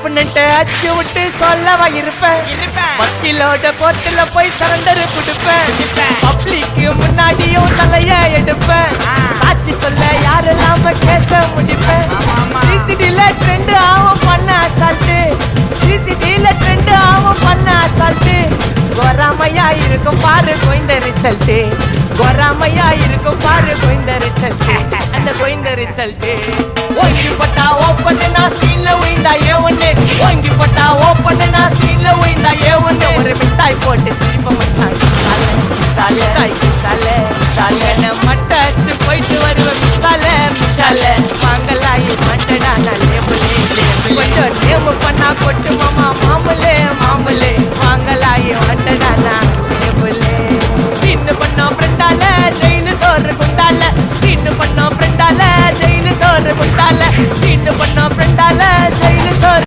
ஒப்புனன்ட்டு அச்சு விட்டு சொல்லவா இருப்பேன். வக்கீலோட கோர்ட்டுல போய் சரண்டர் கொடுப்பேன். பப்ளிக்கு முன்னாடியும் தலைய எடுப்பேன். சாட்சி சொல்ல யாரெல்லாம கேச முடிப்பேன். சிசிடில ட்ரெண்ட் ஆகும் பண்ண அசால்ட்டு. சிசிடில ட்ரெண்ட் ஆகும் பண்ண அசால்ட்டு. கோராமையா இருக்கும் பாரு கோய்ந்த ரிசல்ட்டு. கோராமையா இருக்கும் பாரு கோய்ந்த ரிசல்ட்டு. அந்த கோய்ந்த ரிசல்ட்டு ஓங்கி பட்டா ஓப்பன் நான் சீன்ல உயிந்தா ஒண்ணு. ஓங்கி பட்டா ஓப்பன் நான் சீன்ல உயிந்தா ஒண்ணு. ஒரு மிட்டாய் போட்டு சீப்ப மச்சான் மிசால மிசால மிசால மட்டத்து போயிட்டு வருவேன் மிசால மிசால. வாங்கலாயி மட்டடா நான் லேபிளே கொஞ்சம் நேமு பண்ணா கொட்டு மாமா மாமலே மாமலே. வாங்கலாயி மட்டடா நான் லேபிளே. சீன்னு பண்ணா ஃப்ரெண்டால ஜெயிலு சோறு குண்டால. சீன்னு பண்ணா ஃப்ரெண்டால ஜெயிலு சோறு குண்டால. சீன்னு பண்ணா